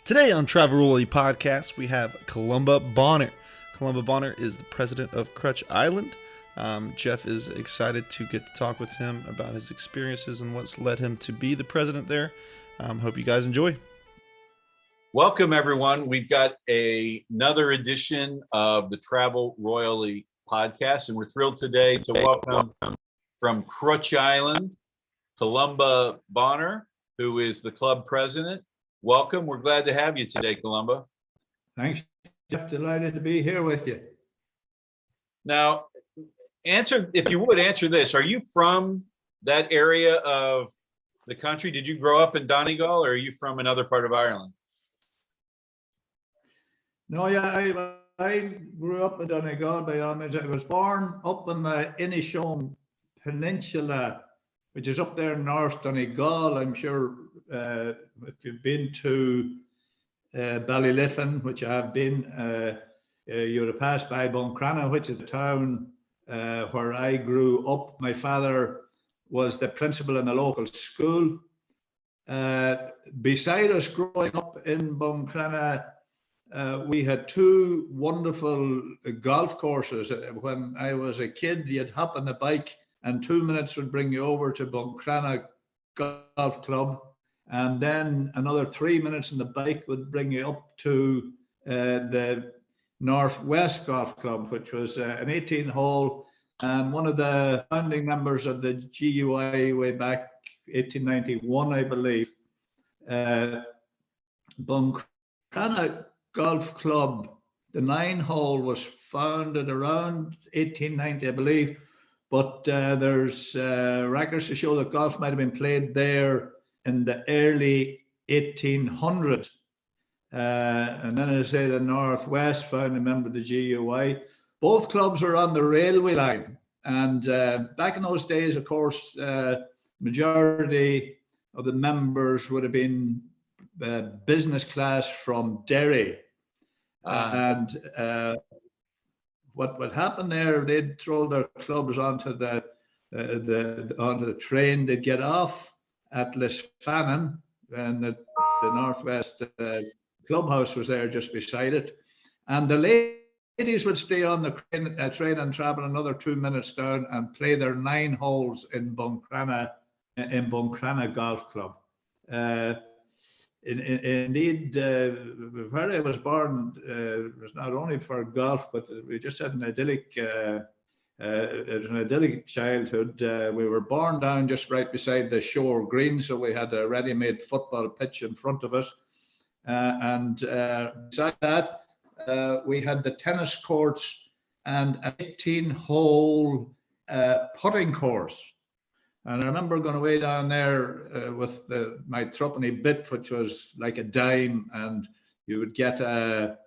Today on Traveloli Podcast, we have Columba Bonner. Columba Bonner is the president of Cruit Island. Jeff is excited to get to talk with him about his experiences and what's led him to be the president there. Hope you guys enjoy. Welcome, everyone. We've got another edition of the Travel Royally Podcast, and we're thrilled today to welcome from Cruit Island, Columba Bonner, who is the club president. Welcome. We're glad to have you today, Columba. Thanks, Jeff. Delighted to be here with you. Now, if you would, answer this. Are you from that area of the country? Did you grow up in Donegal, or are you from another part of Ireland? No, yeah, I grew up in Donegal by all means. I was born up in the Inishowen Peninsula, which is up there in North Donegal. I'm sure if you've been to Ballyliffin, which I have been, you would have passed by Buncrana, which is a town where I grew up. My father was the principal in a local school. Beside us growing up in Buncrana, we had two wonderful golf courses. When I was a kid, you'd hop on a bike and 2 minutes would bring you over to Buncrana Golf Club. And then another 3 minutes on the bike would bring you up to the Northwest Golf Club, which was an 18-hole. And one of the founding members of the GUI way back 1891, I believe, Buncrana Golf Club, the 9-hole was founded around 1890, I believe. But there's records to show that golf might have been played there in the early 1800s. And then, as I say, the Northwest founding member of the GUI. Both clubs were on the railway line. And back in those days, of course, majority of the members would have been business class from Derry. And what would happen there, they'd throw their clubs onto the train. They'd get off at Lisfannon, and the Northwest clubhouse was there just beside it. And the ladies would stay on the train and travel another 2 minutes down and play their 9 holes in Buncrana Golf Club. Indeed, where I was born was not only for golf, but we just had an idyllic childhood. We were born down just right beside the shore green, so we had a ready-made football pitch in front of us. And beside that, we had the tennis courts and an 18-hole putting course. And I remember going away down there with my threepenny bit, which was like a dime, and you would get a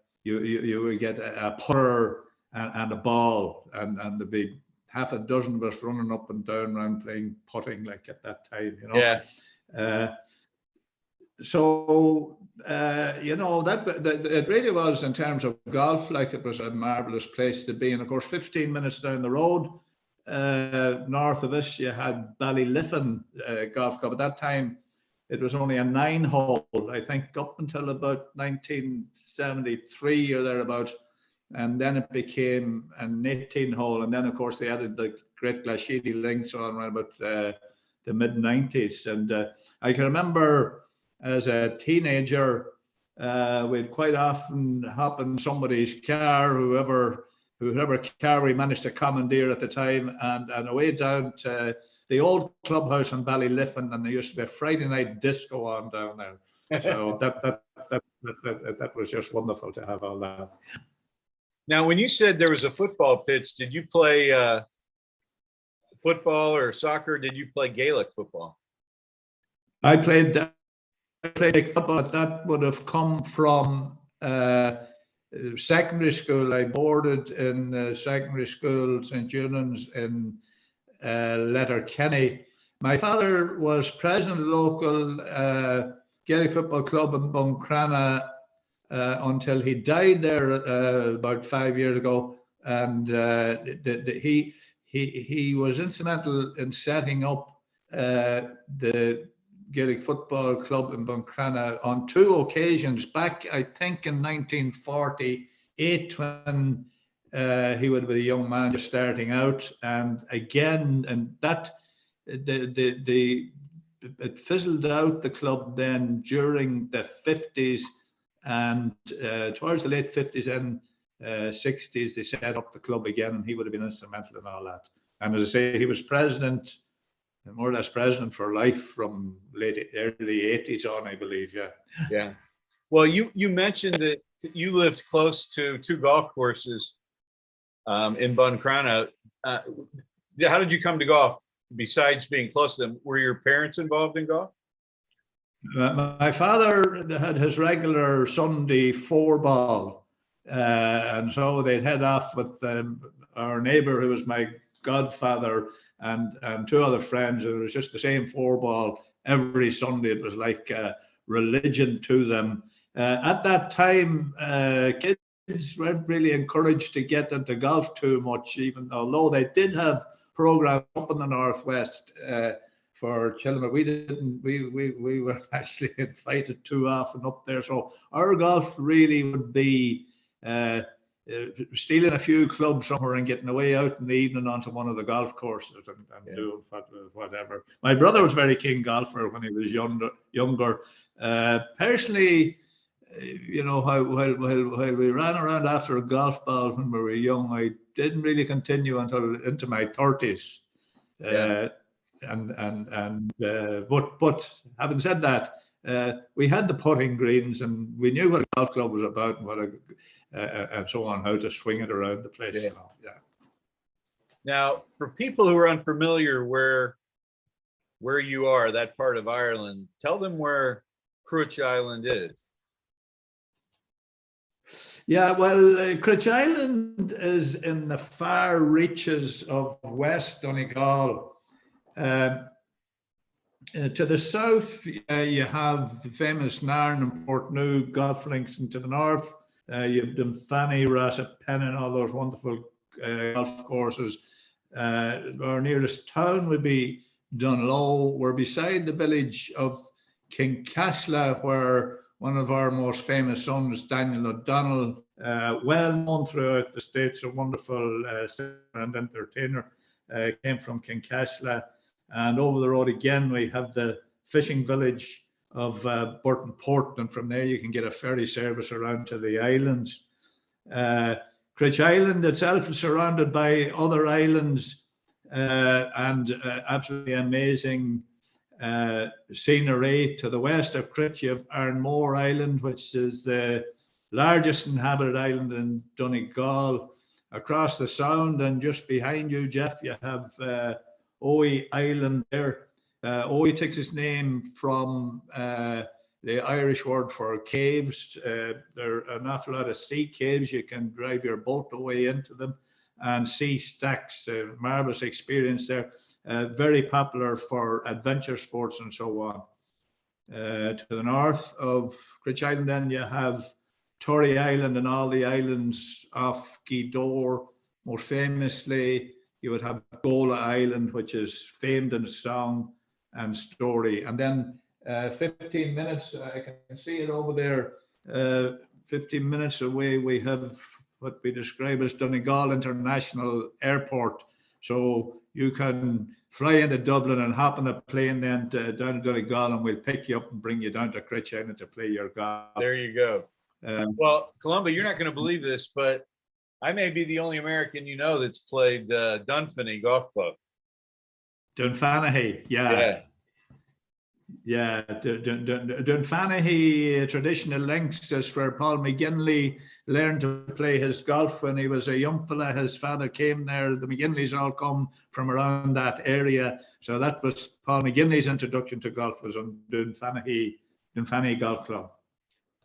putter and a ball, and there'd be half a dozen of us running up and down around playing putting, like at that time, you know. Yeah. That it really was, in terms of golf, like, it was a marvelous place to be. And of course, 15 minutes down the road, north of us, you had Ballyliffin Golf Club. At that time, it was only a 9-hole, I think, up until about 1973 or thereabout. And then it became an 18-hole. And then, of course, they added the Great Glashidi links on around about the mid-90s. And I can remember as a teenager, we'd quite often hop in somebody's car, whoever car we managed to commandeer at the time, and away down to the old clubhouse in Ballyliffin, and there used to be a Friday night disco on down there. So that was just wonderful to have all that. Now, when you said there was a football pitch, did you play football or soccer? Did you play Gaelic football? I played football. That would have come from secondary school. I boarded in secondary school, St. Junan's in Letterkenny. My father was president of the local Gaelic football club in Buncrana until he died there about 5 years ago. And he was instrumental in setting up the Gaelic Football Club in Buncrana on 2 occasions, back I think in 1948 when he would be a young man just starting out, and again, and that it fizzled out the club then during the 50s, and towards the late 50s and 60s they set up the club again, and he would have been instrumental in all that. And as I say, he was president, more or less president for life from early 80s on, I believe. Yeah. Well, you mentioned that you lived close to 2 golf courses in Buncrana. How did you come to golf? Besides being close to them, were your parents involved in golf? My father had his regular Sunday 4-ball, and so they'd head off with our neighbor, who was my godfather, and 2 other friends. It was just the same 4-ball every Sunday. It was like religion to them. At that time, kids weren't really encouraged to get into golf too much, even although they did have programs up in the northwest for children. We were actually invited too often up there. So our golf really would be stealing a few clubs somewhere and getting away out in the evening onto one of the golf courses and doing whatever. My brother was a very keen golfer when he was younger. Personally, while we ran around after a golf ball when we were young, I didn't really continue until into my 30s. But having said that, we had the putting greens, and we knew what a golf club was about and so on, how to swing it around the place. Yeah. Now, for people who are unfamiliar where you are, that part of Ireland, tell them where Cruit Island is. Yeah, well, Cruit Island is in the far reaches of West Donegal. To the south, you have the famous Nairn and Portneuf golf links, and to the north, you have Dunfanny, Penn, all those wonderful golf courses. Our nearest town would be Dunlow. We're beside the village of Kincashla, where one of our most famous sons, Daniel O'Donnell, well known throughout the States, a wonderful singer and entertainer, came from Kincashla. And over the road again, we have the fishing village of Burton Port, and from there you can get a ferry service around to the islands. Cruit Island itself is surrounded by other islands and absolutely amazing scenery. To the west of Cruit, you have Arranmore Island, which is the largest inhabited island in Donegal. Across the sound and just behind you, Jeff, you have Owey Island there. Owey takes its name from the Irish word for caves. There are an awful lot of sea caves. You can drive your boat away into them and see stacks. Marvelous experience there. Very popular for adventure sports and so on. To the north of Cruit Island, then you have Doherty Island and all the islands off Gweedore. More famously, you would have Gola Island, which is famed in song and story. And then 15 minutes, I can see it over there, 15 minutes away, we have what we describe as Donegal International Airport. So you can fly into Dublin and hop on a plane then down to Donegal, and we'll pick you up and bring you down to Cruit Island to play your golf. There you go. Well, Columba, you're not going to believe this, but I may be the only American that's played Dunfanny Golf Club. Dunfanny, yeah. Dunfanny traditional links is where Paul McGinley learned to play his golf when he was a young fella. His father came there. The McGinleys all come from around that area. So that was Paul McGinley's introduction to golf, was on Dunfanny Golf Club.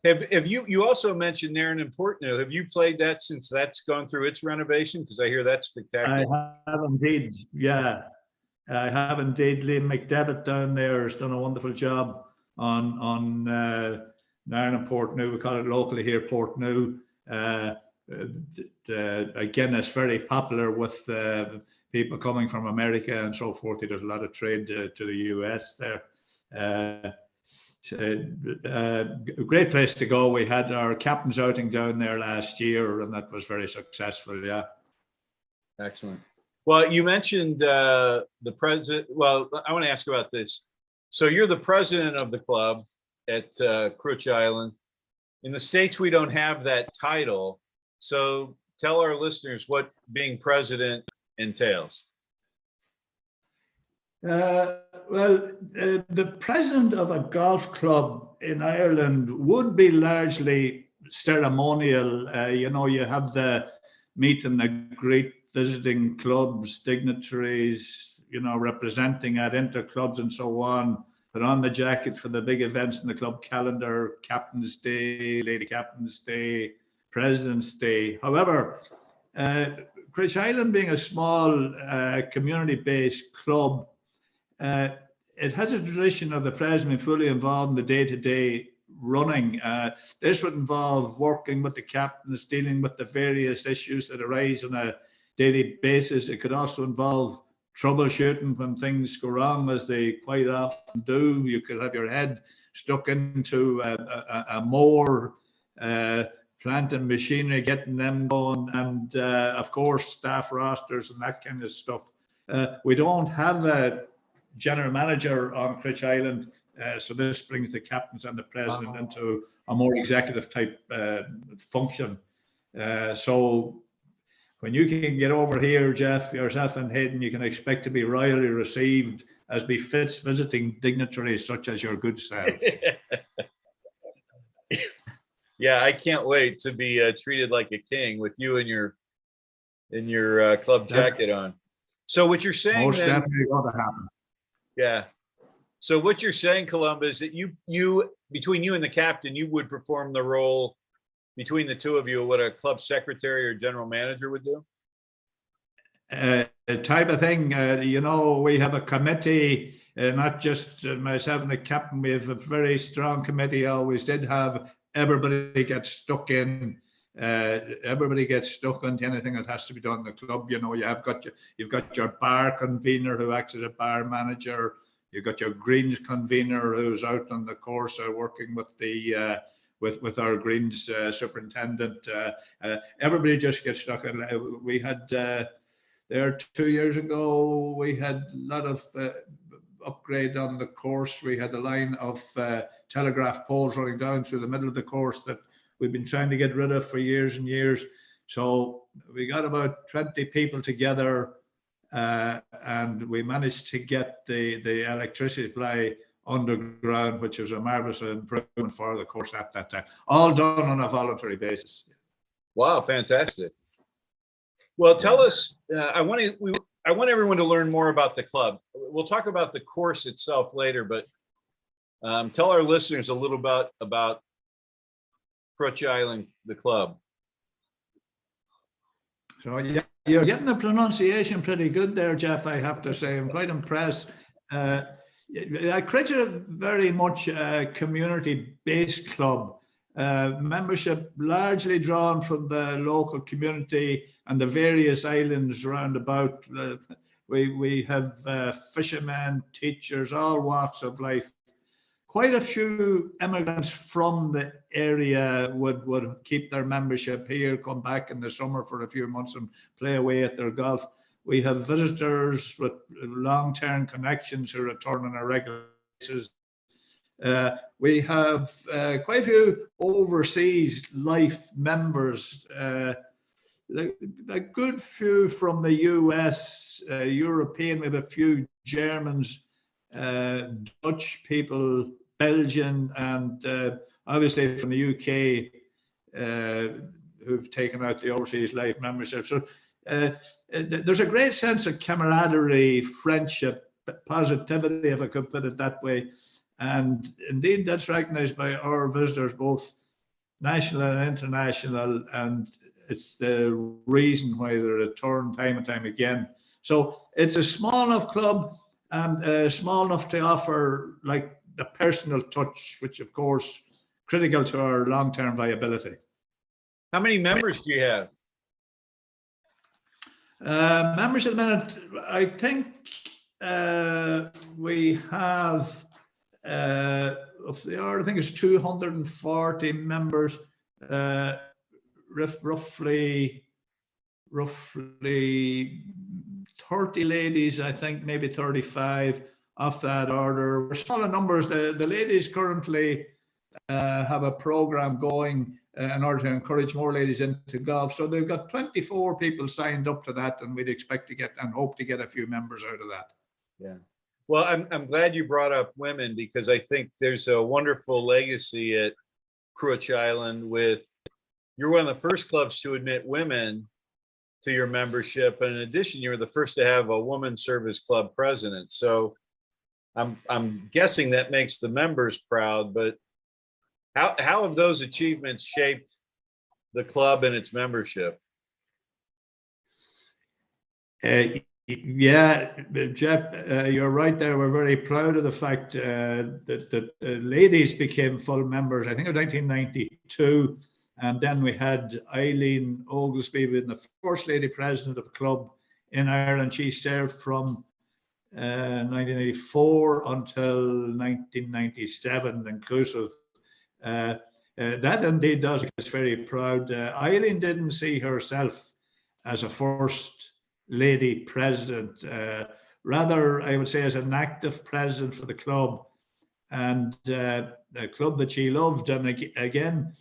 Have you also mentioned Nairn and Portneuf? Have you played that since that's gone through its renovation? Because I hear that's spectacular. I have indeed, yeah. I have indeed. Liam McDevitt down there has done a wonderful job on Nairn and Portneuf. We call it locally here Portneuf. Again, it's very popular with people coming from America and so forth. There's a lot of trade to the US there. A great place to go. We had our captain's outing down there last year, and that was very successful. Yeah. Excellent. Well, you mentioned the president. Well, I want to ask about this. So you're the president of the club at Cruit Island. In the States, we don't have that title. So tell our listeners what being president entails. The president of a golf club in Ireland would be largely ceremonial. You have the meet and the greet, visiting clubs, dignitaries, representing at inter-clubs and so on, put on the jacket for the big events in the club calendar, Captain's Day, Lady Captain's Day, President's Day. However, Cruit Island being a small community-based club, it has a tradition of the president fully involved in the day-to-day running. This would involve working with the captains, dealing with the various issues that arise on a daily basis. It could also involve troubleshooting when things go wrong, as they quite often do. You could have your head stuck into a mower, plant and machinery, getting them going, and of course staff rosters and that kind of stuff. We don't have a general manager on Cruit Island, so this brings the captains and the president into a more executive type function. So when you can get over here, Jeff, yourself and Hayden, you can expect to be royally received as befits visiting dignitaries such as your good self. Yeah, I can't wait to be treated like a king with you in your club jacket on. So what you're saying, most definitely going to happen. Yeah. So what you're saying, Columba, is that you between you and the captain, you would perform the role between the two of you, what a club secretary or general manager would do? Type of thing. We have a committee, not just myself and the captain. We have a very strong committee. Always did have. Everybody gets stuck in. Everybody gets stuck into anything that has to be done in the club. You've got your bar convener who acts as a bar manager. You've got your greens convener who's out on the course working with the with our greens superintendent. Everybody just gets stuck in. We had there 2 years ago. We had a lot of upgrade on the course. We had a line of telegraph poles running down through the middle of the course that we've been trying to get rid of for years and years. So we got about 20 people together, and we managed to get the electricity supply underground, which was a marvelous improvement for the course at that time. All done on a voluntary basis. Wow, fantastic. Well, tell us. I want everyone to learn more about the club. We'll talk about the course itself later, but tell our listeners a little about Cruit Island, the club. So yeah, you're getting the pronunciation pretty good there, Jeff. I have to say, I'm quite impressed. Cruit is very much a community-based club. Membership largely drawn from the local community and the various islands round about. We have fishermen, teachers, all walks of life. Quite a few immigrants from the area would keep their membership here, come back in the summer for a few months and play away at their golf. We have visitors with long-term connections who return on a regular basis. We have quite a few overseas life members, a good few from the US, European. We have a few Germans, Dutch people, Belgian, and obviously from the UK, who've taken out the overseas life membership. So there's a great sense of camaraderie, friendship, positivity, if I could put it that way. And indeed, that's recognized by our visitors, both national and international, and it's the reason why they return time and time again. So it's a small enough club and small enough to offer like the personal touch, which of course critical to our long-term viability. How many members do you have? Members at the minute, I think we have If they are, I think it's 240 members, roughly 30 ladies, I think, maybe 35 of that order. We're smaller numbers. The ladies currently have a program going in order to encourage more ladies into golf. So they've got 24 people signed up to that, and we'd expect to get and hope to get a few members out of that. Yeah. Well, I'm glad you brought up women, because I think there's a wonderful legacy at Cruit Island with, you're one of the first clubs to admit women to your membership. And in addition, you're the first to have a woman serve as club president. So I'm guessing that makes the members proud, but how have those achievements shaped the club and its membership? Yeah, Jeff, you're right there. We're very proud of the fact that the ladies became full members, I think, of 1992. And then we had Eileen Oglesby being the first lady president of the club in Ireland. She served from 1984 until 1997 inclusive. That indeed does make us very proud. Eileen didn't see herself as a first lady president, rather, I would say, as an active president for the club, and a club that she loved. And again,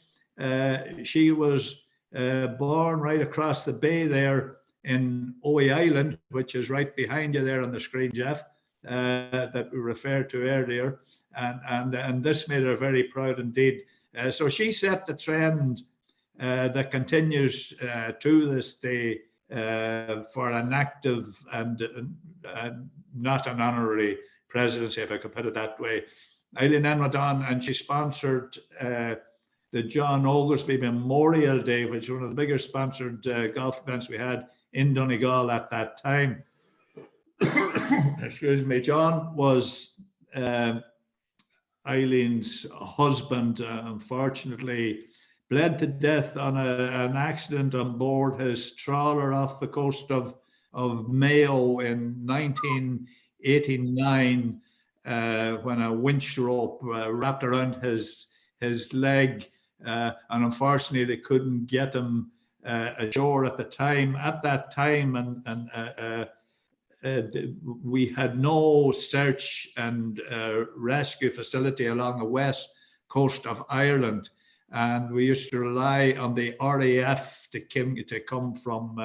she was born right across the bay there in Owey Island, which is right behind you there on the screen, Jeff, that we referred to earlier. And this made her very proud indeed. So she set the trend that continues to this day for an active and not an honorary presidency, if I could put it that way. Eileen then went on and she sponsored the John Oglesby Memorial Day, which was one of the biggest sponsored golf events we had in Donegal at that time. Excuse me. John was Eileen's husband, unfortunately bled to death on an accident on board his trawler off the coast of Mayo in 1989, when a winch rope wrapped around his leg, and unfortunately they couldn't get him ashore at the time. At that time, and we had no search and rescue facility along the west coast of Ireland. And we used to rely on the RAF to come from,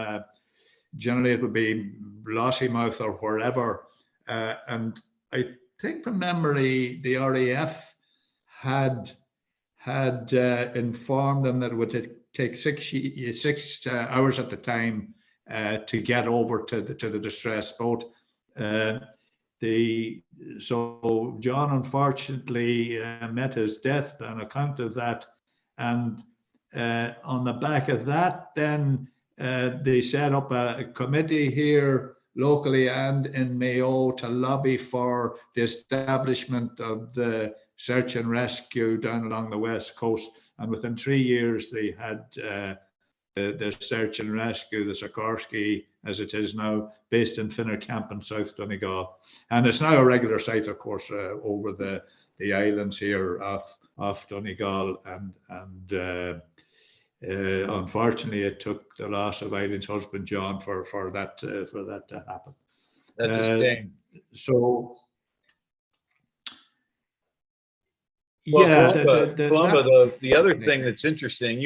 generally it would be Lossiemouth or wherever. And I think from memory, the RAF had informed them that it would take 6 hours at the time to get over to the distressed boat. So John unfortunately met his death on account of that. And on the back of that, then they set up a committee here locally and in Mayo to lobby for the establishment of the search and rescue down along the west coast. And within 3 years, they had the search and rescue, the Sikorsky, as it is now, based in Finner Camp in South Donegal. And it's now a regular site, of course, over the islands here off Donegal. And unfortunately, it took the loss of Eileen's husband, John, for that to happen. That's a shame. So, well, yeah. Columba, the other thing that's interesting,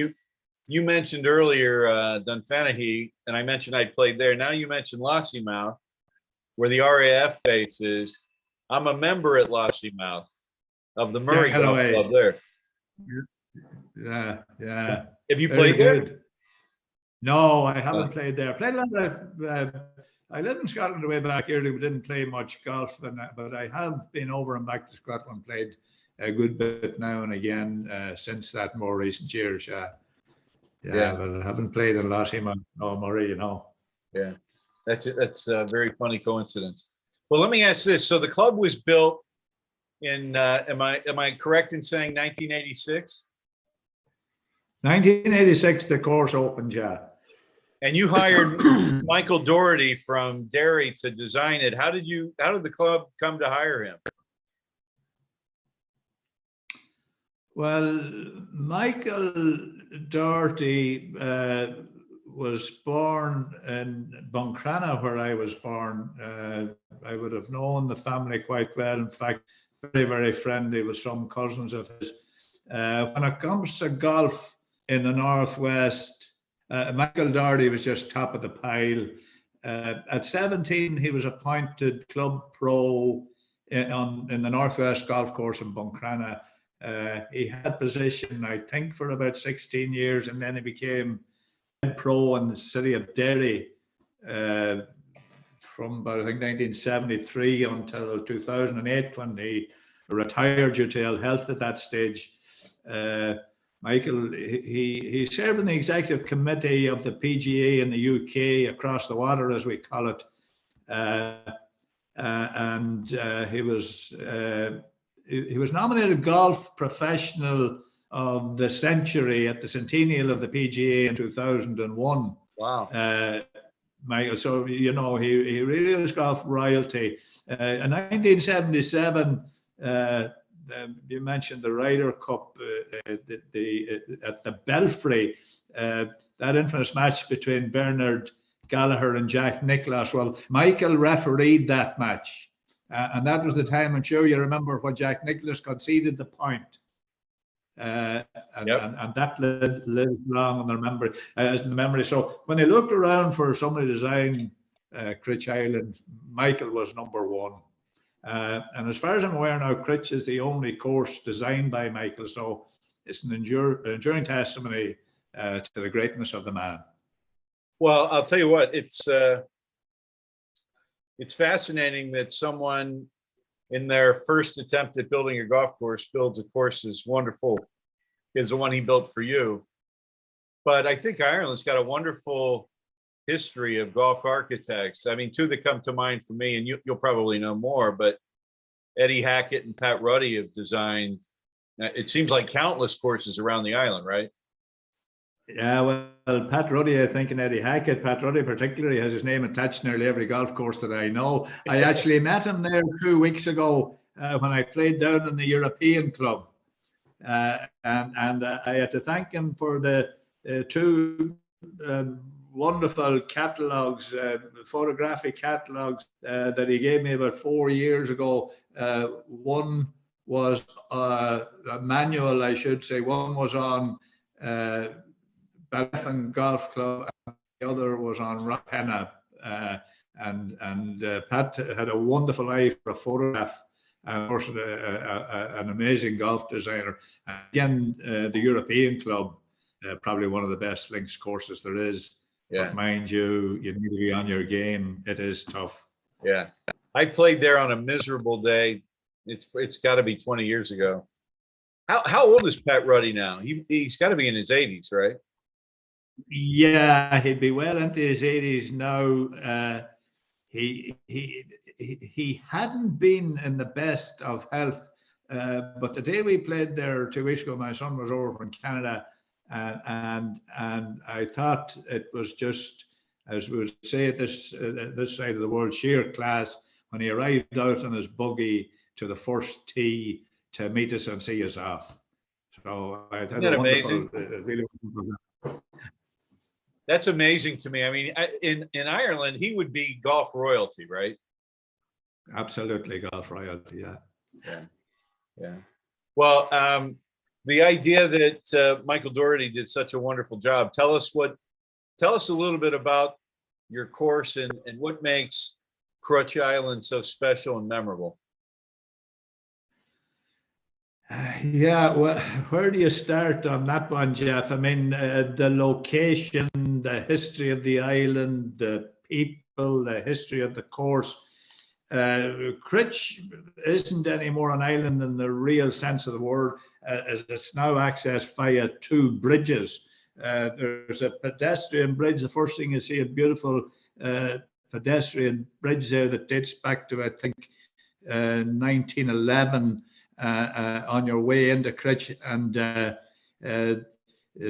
you mentioned earlier Dunfanaghy, and I mentioned I played there. Now you mentioned Lossiemouth, where the RAF base is. I'm a member at Lossiemouth of the Murray Golf Club there. Yeah. Have you played there? No, I haven't played there. Played a lot of, I lived in Scotland way back here. We didn't play much golf, but I have been over and back to Scotland, played a good bit now and again since that, more recent years. Yeah, but I haven't played in Lossiemouth or Murray, you know. Yeah, that's a very funny coincidence. Well, let me ask this: so the club was built in, am I correct in saying 1986? 1986, the course opened, yeah. And you hired Michael Doherty from Derry to design it. How did the club come to hire him? Well, Michael Doherty was born in Buncrana, where I was born. I would have known the family quite well. In fact, very, very friendly with some cousins of his. When it comes to golf in the Northwest, Michael Doherty was just top of the pile. At 17, he was appointed club pro in the Northwest Golf Course in Buncrana. He had position, I think, for about 16 years, and then he became head pro in the city of Derry from about, I think, 1973 until 2008, when he retired due to ill health at that stage. Michael, he served in the executive committee of the PGA in the UK, across the water, as we call it. And he was nominated Golf Professional of the Century at the Centennial of the PGA in 2001. Wow. Michael, so he really is golf royalty. In 1977, you mentioned the Ryder Cup at the Belfry, that infamous match between Bernard Gallagher and Jack Nicklaus. Well, Michael refereed that match. And that was the time, I'm sure you remember, when Jack Nicklaus conceded the point. And that lives long in the memory. So when they looked around for somebody to design Cruit Island, Michael was number one. And as far as I'm aware now, Cruit is the only course designed by Michael. So it's an enduring testimony to the greatness of the man. Well, I'll tell you what, it's fascinating that someone in their first attempt at building a golf course builds a course as wonderful as the one he built for you. But I think Ireland's got a wonderful history of golf architects. I mean, two that come to mind for me, and you'll probably know more, but Eddie Hackett and Pat Ruddy have designed, it seems like, countless courses around the island, right? Yeah, well, Pat Ruddy, I think, and Eddie Hackett. Pat Ruddy particularly has his name attached to nearly every golf course that I know. I actually met him there 2 weeks ago when I played down in the European Club. And I had to thank him for the two wonderful catalogues, photographic catalogues that he gave me about 4 years ago. One was a manual, I should say. One was on Ballyfin Golf Club, and the other was on Rapenna. And Pat had a wonderful eye for a photograph, and of course an amazing golf designer. And again, the European Club, probably one of the best links courses there is. Yeah. But mind you, you need to be on your game. It is tough. Yeah, I played there on a miserable day. It's got to be 20 years ago. How old is Pat Ruddy now? He's got to be in his 80s, right? Yeah, he'd be well into his 80s now. He hadn't been in the best of health, but the day we played there 2 weeks ago, my son was over from Canada, and I thought it was just, as we would say at this side of the world, sheer class when he arrived out on his buggy to the first tee to meet us and see us off. So I had a wonderful, really wonderful. That's amazing to me. I mean, in Ireland, he would be golf royalty, right? Absolutely, golf royalty. Yeah. Well, the idea that Michael Doherty did such a wonderful job. Tell us a little bit about your course and what makes Cruit Island so special and memorable. Yeah, well, where do you start on that one, Jeff? I mean, the location, the history of the island, the people, the history of the course. Cruit isn't any more an island in the real sense of the word, as it's now accessed via two bridges. There's a pedestrian bridge. The first thing you see, a beautiful pedestrian bridge there that dates back to, I think, 1911. On your way into Cruit, and the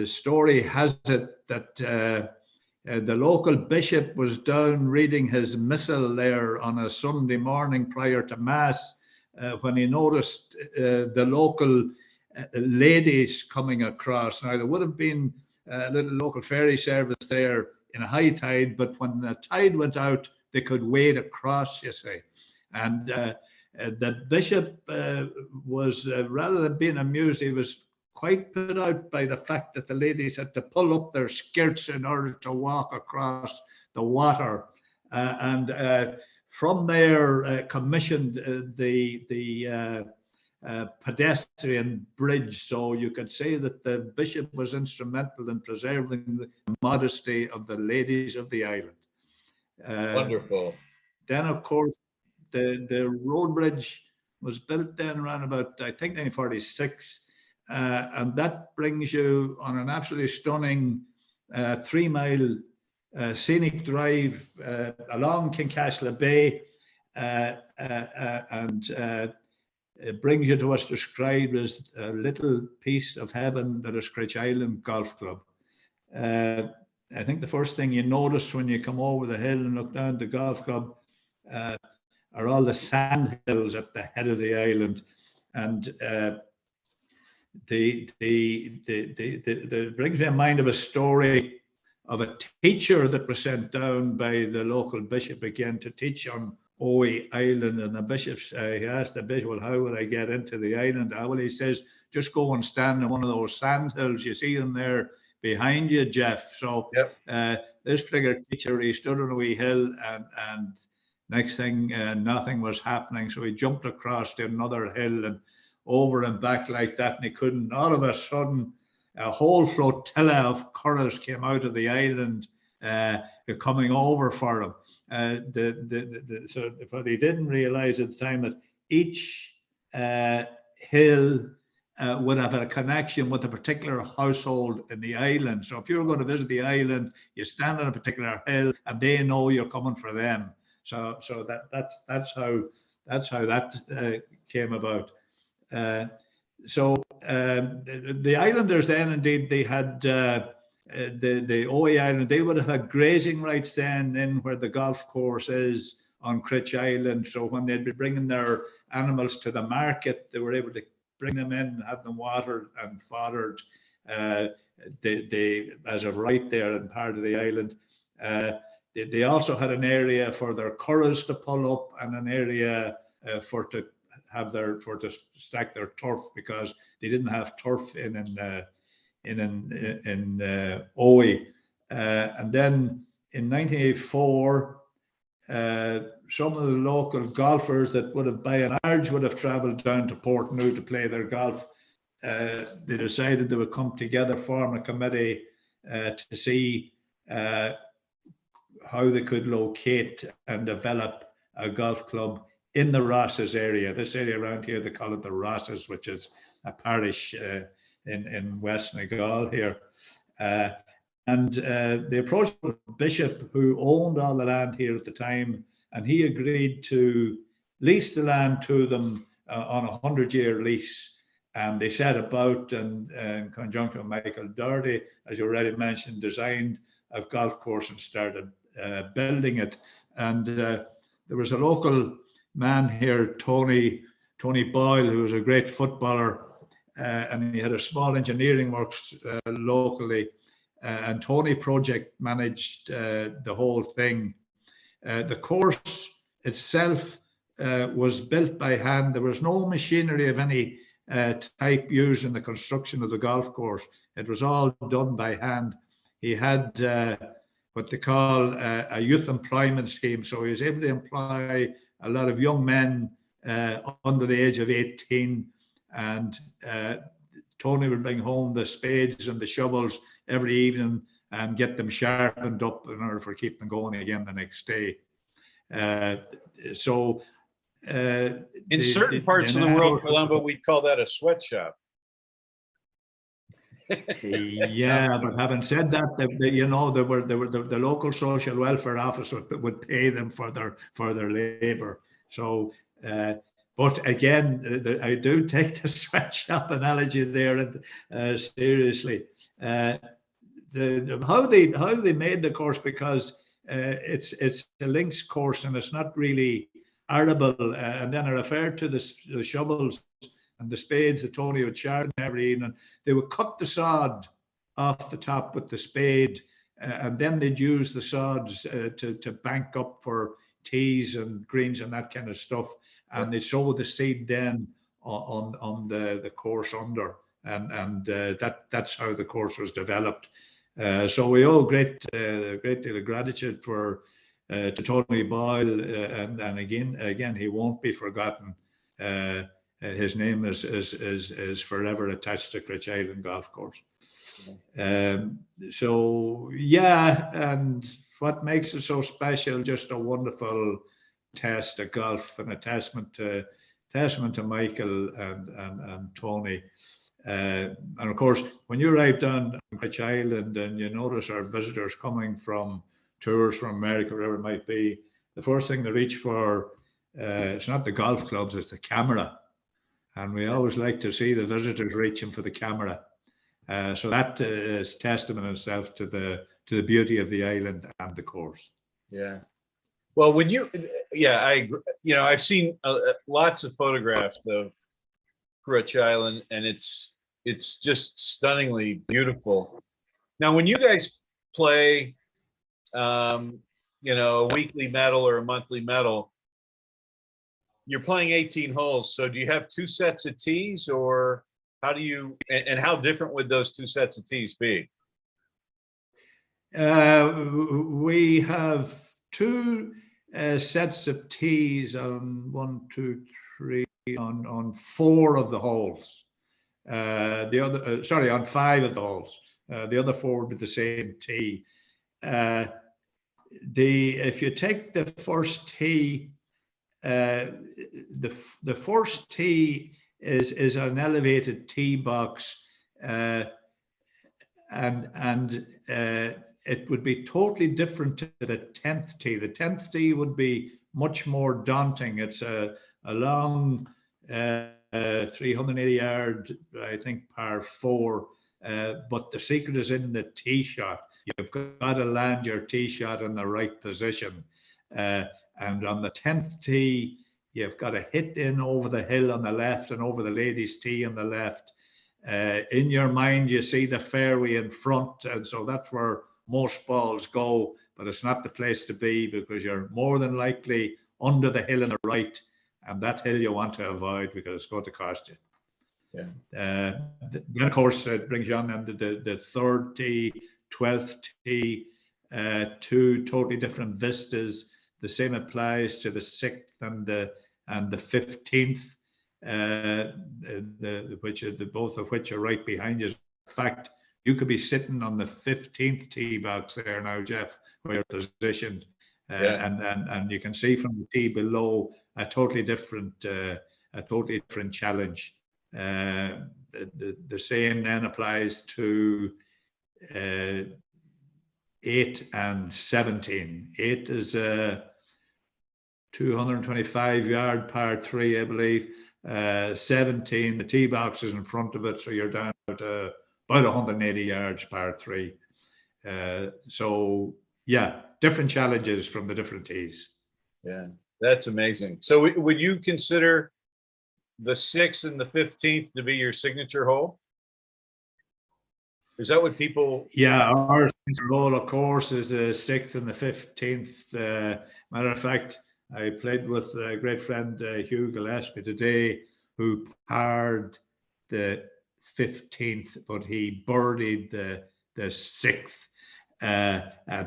story has it that the local bishop was down reading his missal there on a Sunday morning prior to Mass when he noticed the local ladies coming across. Now, there would have been a little local ferry service there in a high tide, but when the tide went out, they could wade across, you see. And the bishop was, rather than being amused, he was quite put out by the fact that the ladies had to pull up their skirts in order to walk across the water. And from there, commissioned the pedestrian bridge. So you could say that the bishop was instrumental in preserving the modesty of the ladies of the island. Wonderful. Then, of course, the road bridge was built then around about, I think, 1946. And that brings you on an absolutely stunning 3-mile scenic drive along Kincastle Bay, and it brings you to what's described as a little piece of heaven that is Cruit Island Golf Club. I think the first thing you notice when you come over the hill and look down the golf club are all the sand hills at the head of the island. And the brings me in mind of a story of a teacher that was sent down by the local bishop again to teach on Owey Island. And the bishop, he asked the bishop, well, how would I get into the island? Well, he says, just go and stand on one of those sand hills. You see them there behind you, Jeff. So this figure teacher, he stood on a wee hill, and next thing, nothing was happening. So he jumped across to another hill and over and back like that, and he couldn't. All of a sudden, a whole flotilla of curraghs came out of the island, coming over for him. So what he didn't realize at the time, that each hill would have a connection with a particular household in the island. So if you're going to visit the island, you stand on a particular hill, and they know you're coming for them. So that's how that came about. The islanders then, indeed, they had the Owey Island. They would have had grazing rights then in where the golf course is on Cruit Island. So when they'd be bringing their animals to the market, they were able to bring them in, have them watered and foddered. They as a right there and part of the island. They also had an area for their curraghs to pull up, and an area for to stack their turf, because they didn't have turf in Owey. And then in 1984, some of the local golfers that would have by and large would have travelled down to Portneuf to play their golf. They decided they would come together, form a committee to see how they could locate and develop a golf club in the Rosses area. This area around here, they call it the Rosses, which is a parish in West Donegal here. And they approached the bishop, who owned all the land here at the time, and he agreed to lease the land to them on a 100-year lease. And they set about, and in conjunction with Michael Doherty, as you already mentioned, designed a golf course and started building it. And there was a local man here, Tony Boyle, who was a great footballer, and he had a small engineering works locally. And Tony Project managed the whole thing. The course itself was built by hand. There was no machinery of any type used in the construction of the golf course. It was all done by hand. He had what they call a youth employment scheme. So he was able to employ a lot of young men under the age of 18. And Tony would bring home the spades and the shovels every evening and get them sharpened up in order for keep them going again the next day. In certain parts of the world, Columba, we'd call that a sweatshop. Yeah, but having said that, the local social welfare office would pay them for their labor. So, but again, I do take the sweatshop analogy there seriously. How they made the course, because it's a links course and it's not really arable, and then I referred to the shovels and the spades that Tony would sharpen every evening. They would cut the sod off the top with the spade, and then they'd use the sods to bank up for tees and greens and that kind of stuff. And they sow the seed then on the course under, and that's how the course was developed. So we owe a great deal of gratitude to Tony Boyle, and again he won't be forgotten. His name is forever attached to Cruit Island Golf Course. So yeah, and what makes it so special? Just a wonderful test of golf, and a testament to Michael and Tony. And of course, when you arrive down on Cruit Island and you notice our visitors coming from tours from America, wherever it might be, the first thing they reach for, it's not the golf clubs, it's the camera. And we always like to see the visitors reaching for the camera. So that is testament itself to the beauty of the island and the course. Yeah. Well, I agree. I've seen lots of photographs of Cruit Island, and it's just stunningly beautiful. Now, when you guys play, a weekly medal or a monthly medal, you're playing 18 holes. So do you have two sets of tees, or how do you, and how different would those two sets of tees be? We have two sets of tees on 1, 2, 3, on 4 of the holes. On 5 of the holes. The other 4 would be the same tee. If you take the first tee, the first tee is an elevated tee box, and it would be totally different to the 10th tee. The 10th tee would be much more daunting. It's a long 380 yard, I think, par 4. But the secret is in the tee shot. You've got to land your tee shot in the right position. And on the 10th tee, you've got to hit in over the hill on the left and over the ladies' tee on the left. In your mind, you see the fairway in front, and so that's where most balls go, but it's not the place to be, because you're more than likely under the hill on the right, and that hill you want to avoid because it's going to cost you. Yeah. Then, of course, it brings you on then the 3rd tee, 12th tee, 2 totally different vistas. The same applies to the 6th and the 15th, both of which are right behind you. In fact, you could be sitting on the 15th tee box there now, Jeff, where you're positioned, and you can see from the tee below a totally different challenge. The same then applies to 8 and 17. 8 is a 225 yard par 3, I believe. 17, the tee box is in front of it, so you're down to about 180 yards par 3. So yeah, different challenges from the different tees. Yeah, that's amazing. So would you consider the 6th and the 15th to be your signature hole? Is that what people? Yeah, our signature hole, of course, is the 6th and the 15th. Matter of fact, I played with a great friend, Hugh Gillespie, today, who parred the 15th, but he birdied the 6th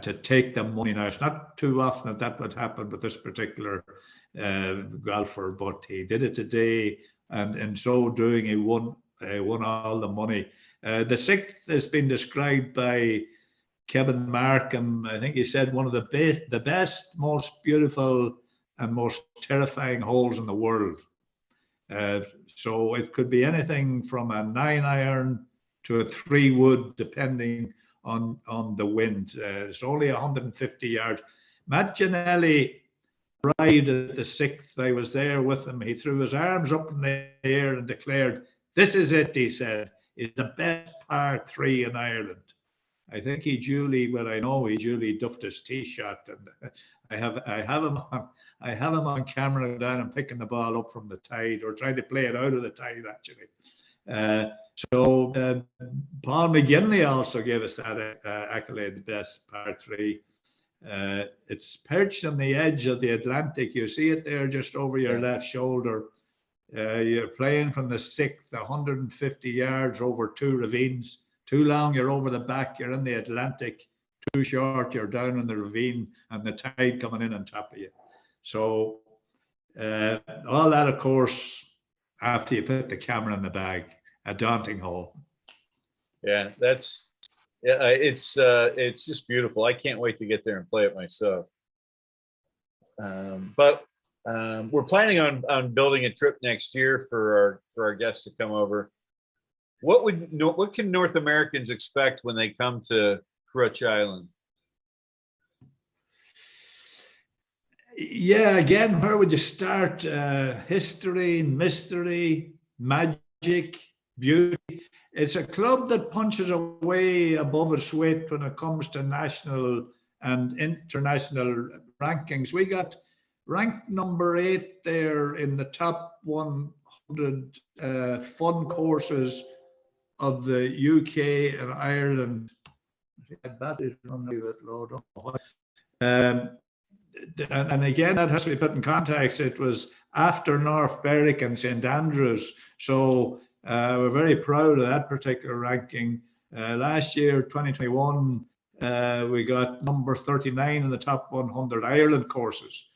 to take the money. Now, it's not too often that would happen with this particular golfer, but he did it today, and in so doing, he won all the money. The 6th has been described by Kevin Markham. I think he said one of the best, most beautiful, and most terrifying holes in the world. So it could be anything from a 9-iron to a 3-wood, depending on the wind. It's only 150 yards. Matt Gianelli arrived at the 6th. I was there with him. He threw his arms up in the air and declared, "This is it," he said. "It's the best par 3 in Ireland." I think he duly duffed his tee shot, and I have him on camera down and picking the ball up from the tide, or trying to play it out of the tide actually. So Paul McGinley also gave us that accolade, best par three. It's perched on the edge of the Atlantic. You see it there just over your left shoulder. You're playing from the sixth, 150 yards over two ravines. Too long, you're over the back, you're in the Atlantic. Too short, you're down in the ravine and the tide coming in on top of you. So all that, of course, after you put the camera in the bag, a daunting hole. Yeah, it's just beautiful. I can't wait to get there and play it myself. But we're planning on building a trip next year for our guests to come over. What can North Americans expect when they come to Cruit Island? Yeah, again, where would you start? History, mystery, magic, beauty. It's a club that punches away above its weight when it comes to national and international rankings. We got ranked number 8 there in the top 100 fun courses of the UK and Ireland. That is running a bit low. And again, that has to be put in context. It was after North Berwick and St Andrews. So we're very proud of that particular ranking. Last year, 2021, we got number 39 in the top 100 Ireland courses.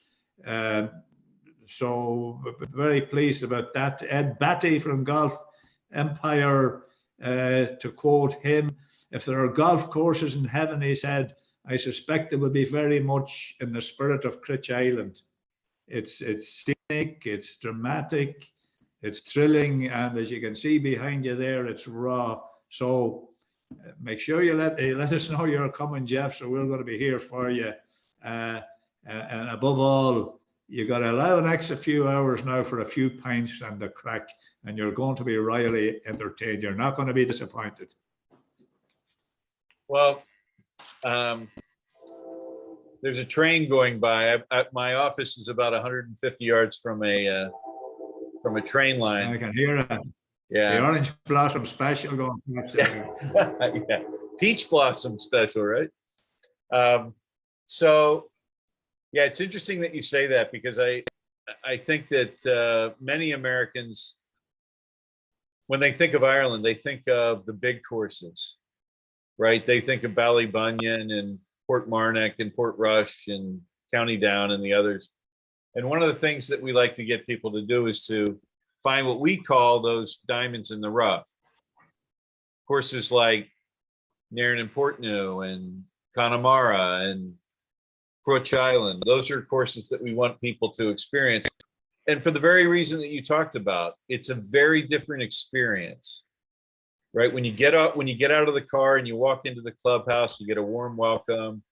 So very pleased about that. Ed Batty from Golf Empire, to quote him, if there are golf courses in heaven, he said, I suspect it will be very much in the spirit of Cruit Island. It's scenic, it's dramatic, it's thrilling, and as you can see behind you there, it's raw. So make sure you let us know you're coming, Jeff, so we're going to be here for you. And above all, you got to allow an extra few hours now for a few pints and the crack, and you're going to be royally entertained. You're not going to be disappointed. Well, there's a train going by. My office is about 150 yards from a train line. I can hear it. Yeah. The orange blossom special going past there. Yeah. Peach blossom special, right? So, yeah, it's interesting that you say that, because I think that many Americans, when they think of Ireland, they think of the big courses, right? They think of Ballybunion and Portmarnock and Portrush and County Down and the others. And one of the things that we like to get people to do is to find what we call those diamonds in the rough. Courses like Nairn and Portneuf and Connemara and Cruit Island. Those are courses that we want people to experience. And for the very reason that you talked about, it's a very different experience, right? When you get out of the car and you walk into the clubhouse, you get a warm welcome.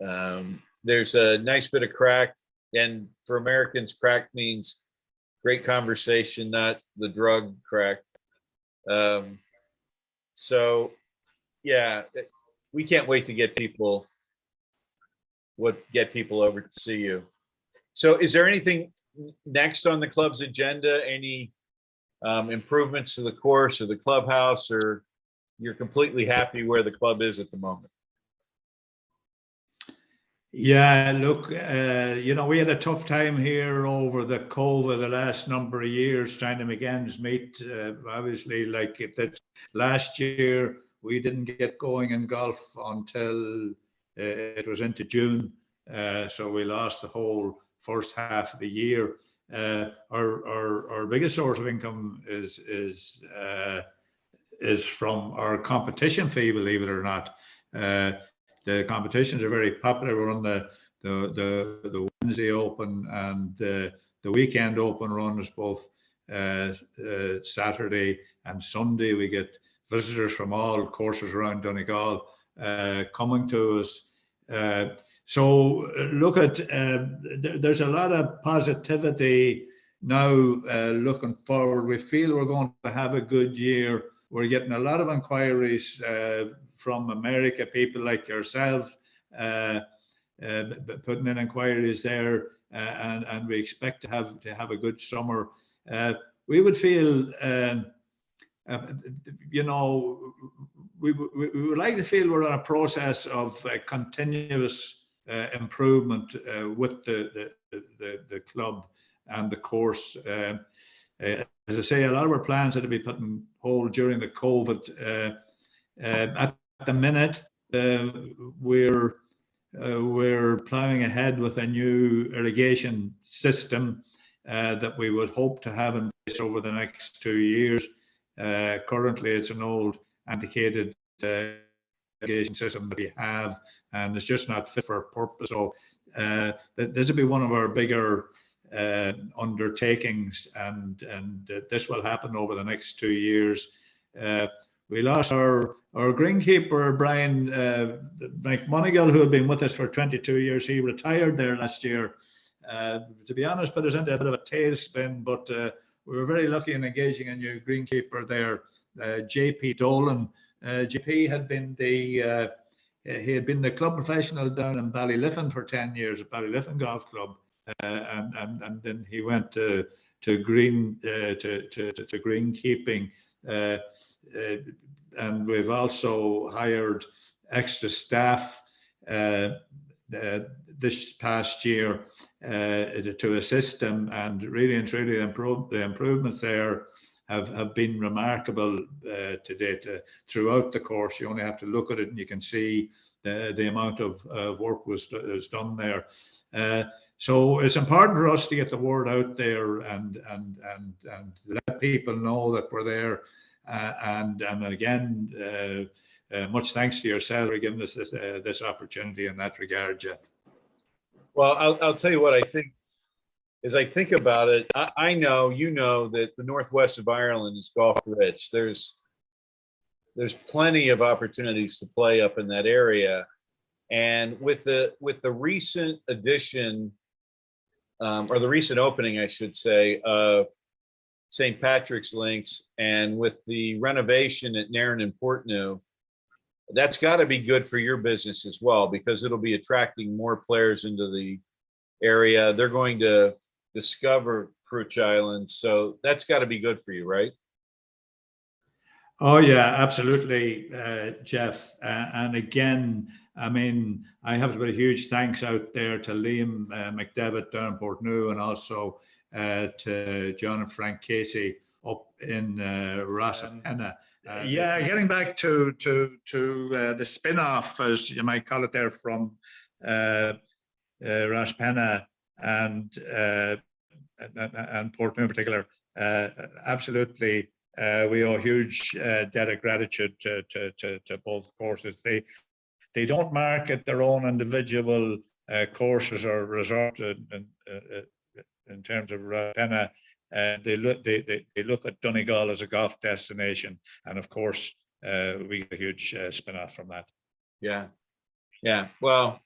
There's a nice bit of crack. And for Americans, crack means great conversation, not the drug crack. So, yeah, we can't wait to get people over to see you. So is there anything next on the club's agenda? Any improvements to the course or the clubhouse, or you're completely happy where the club is at the moment? Yeah, look, we had a tough time here over the COVID the last number of years trying to make ends meet. Obviously, last year we didn't get going in golf until it was into June, so we lost the whole first half of the year. Our biggest source of income is from our competition fee, believe it or not. The competitions are very popular. We're on the Wednesday Open and the weekend Open runs, both Saturday and Sunday. We get visitors from all courses around Donegal coming to us. So look at, there's a lot of positivity now looking forward. We feel we're going to have a good year. we're getting a lot of inquiries from America, people like yourself, putting in inquiries there, and we expect to have a good summer. We would feel, we would like to feel we're on a process of continuous improvement with the club and the course. As I say, a lot of our plans had to be put on hold during the COVID. At the minute, we're plowing ahead with a new irrigation system that we would hope to have in place over the next 2 years. Currently, it's an old, antiquated irrigation system that we have, and it's just not fit for purpose. So this will be one of our bigger undertakings, and this will happen over the next 2 years. We lost our greenkeeper, Brian McMonigal, who had been with us for 22 years. He retired there last year. To be honest, put us into a bit of a tailspin, but we were very lucky in engaging a new greenkeeper there, JP Dolan. JP had been the club professional down in Ballyliffin for 10 years at Ballyliffin Golf Club, and then he went to greenkeeping. And we've also hired extra staff this past year to assist them, and really and truly the improvements there have been remarkable to date. Throughout the course, you only have to look at it and you can see the amount of work was done there. So it's important for us to get the word out there and let people know that we're there. And again, much thanks to yourself for giving us this opportunity in that regard, Jeff. Well, I'll tell you what I think. As I think about it, I know that the northwest of Ireland is golf rich. There's plenty of opportunities to play up in that area, and with the recent addition, or the recent opening, I should say, of St. Patrick's Links, and with the renovation at Nairn and Portneuf, that's got to be good for your business as well, because it'll be attracting more players into the area. They're going to discover Cruit Island, so that's got to be good for you, right? Oh yeah, absolutely, Jeff. And again, I mean, I have to put a huge thanks out there to Liam McDevitt down in Portneuf, and also to John and Frank Casey up in Rossapena. Getting back to the spin-off, as you might call it there, from Rossapena and Portneuf in particular, absolutely. We owe a huge debt of gratitude to both courses. They don't market their own individual courses or resort in terms of Rossapena. They look at Donegal as a golf destination, and of course, we get a huge spin-off from that. Yeah. Well,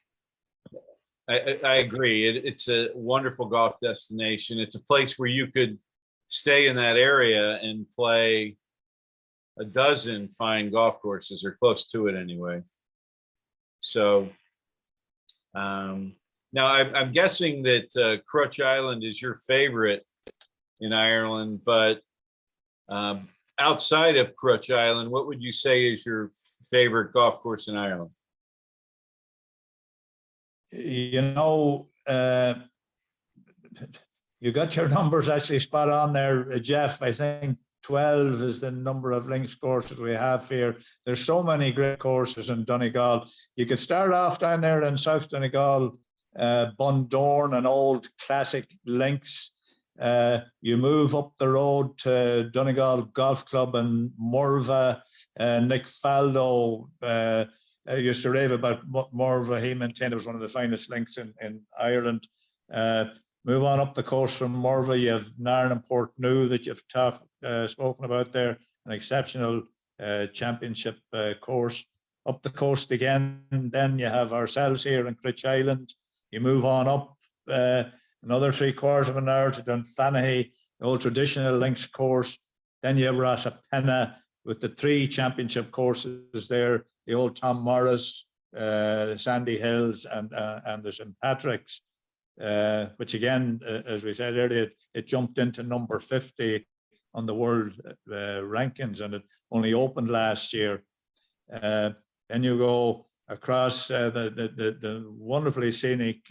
I agree. It's a wonderful golf destination. It's a place where you could stay in that area and play a dozen fine golf courses, or close to it anyway. So now I'm guessing that Cruit Island is your favorite in Ireland, but outside of Cruit Island, what would you say is your favorite golf course in Ireland? You got your numbers actually spot on there, Jeff. I think 12 is the number of links courses we have here. There's so many great courses in Donegal. You could start off down there in South Donegal, Bundorn, an old classic links. You move up the road to Donegal Golf Club and Morva. Nick Faldo used to rave about Morva. He maintained it was one of the finest links in Ireland. Move on up the coast from Morva, you have Nairn and Portneuf that you've spoken about there, an exceptional championship course. Up the coast again, then you have ourselves here in Cruit Island. You move on up another 3/4 of an hour to Dunfanaghy, the old traditional links course. Then you have Rossapena, with the 3 championship courses there, the old Tom Morris, Sandy Hills, and the St. Patrick's, which again, as we said earlier, it jumped into number 50 on the world rankings, and it only opened last year. Then you go across the wonderfully scenic,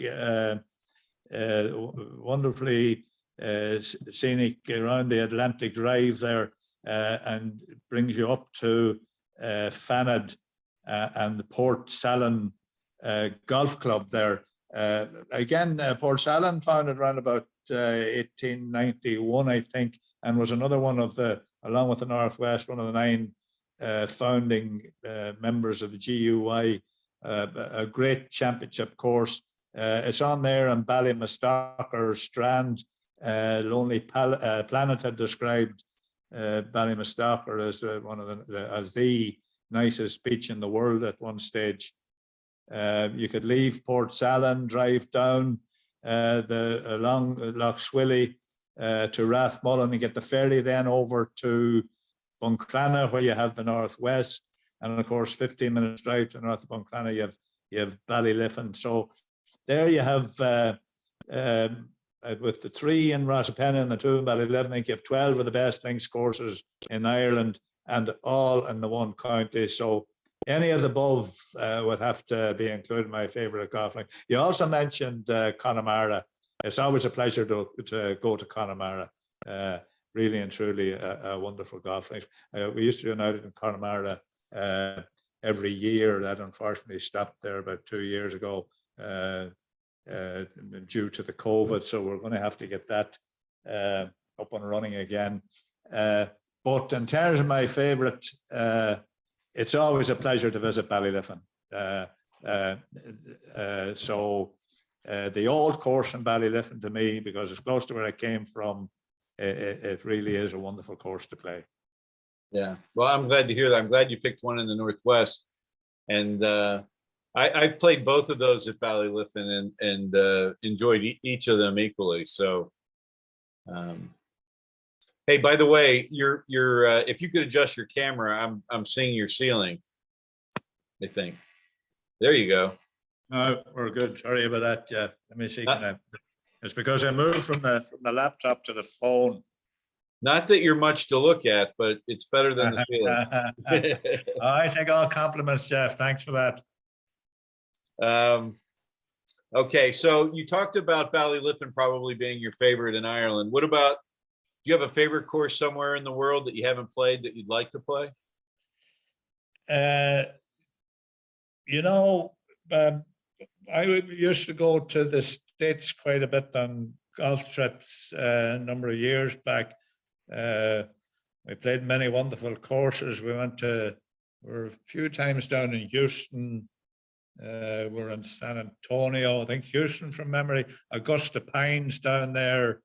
scenic around the Atlantic Drive there, and brings you up to Fanad and the Port Salon Golf Club there. Again, Port Salon founded around about 1891, I think, and was another one of the, along with the Northwest, one of the 9 founding members of the GUI, a great championship course. It's on there on Ballymastocker Strand. Lonely Planet had described Ballymastocker as one of the nicest beach in the world at one stage. You could leave Port Salon, drive down along Lough Swilly to Rathmullen and get the ferry then over to Buncrana, where you have the Northwest, and of course 15 minutes drive to north of Buncrana you have Ballyliffin. So there you have with the 3 in Rossapenna and the 2 in Ballyliffin, I think you have 12 of the best links courses in Ireland, and all in the one county. So any of the above would have to be included in my favourite golf link. You also mentioned Connemara. It's always a pleasure to go to Connemara. Really and truly a wonderful golf link. We used to do an outing in Connemara every year. That unfortunately stopped there about 2 years ago due to the COVID. So we're going to have to get that up and running again. But in terms of my favourite, it's always a pleasure to visit Ballyliffin. So the old course in Ballyliffin, to me, because it's close to where I came from, it really is a wonderful course to play. Yeah, well, I'm glad to hear that. I'm glad you picked one in the Northwest, and I've played both of those at Ballyliffin and enjoyed each of them equally. So, hey, by the way, you're if you could adjust your camera, I'm seeing your ceiling, I think. There you go. No, we're good. Sorry about that. Yeah, let me see. It's because I moved from the laptop to the phone. Not that you're much to look at, but it's better than the ceiling. I take all compliments, Jeff. Thanks for that. Okay, so you talked about Ballyliffin probably being your favorite in Ireland. What about, do you have a favorite course somewhere in the world that you haven't played that you'd like to play? You know, I used to go to the States quite a bit on golf trips a number of years back. We played many wonderful courses. We were a few times down in Houston. We're in San Antonio, I think Houston from memory, Augusta Pines down there,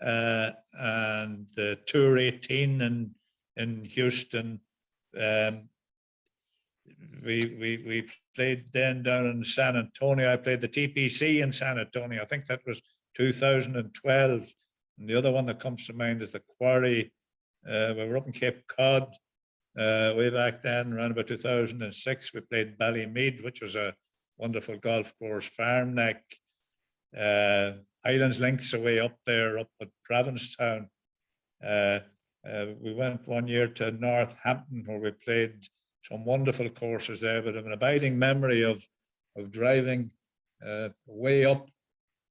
and Tour 18 in Houston. We played then down in San Antonio. I played the TPC in San Antonio. I think that was 2012. And the other one that comes to mind is the Quarry. We were up in Cape Cod way back then, around about 2006. We played Ballymead, which was a wonderful golf course. Farm Neck, Highlands Links away up there, up at Provincetown. We went one year to Northampton where we played some wonderful courses there, but I have an abiding memory of driving way up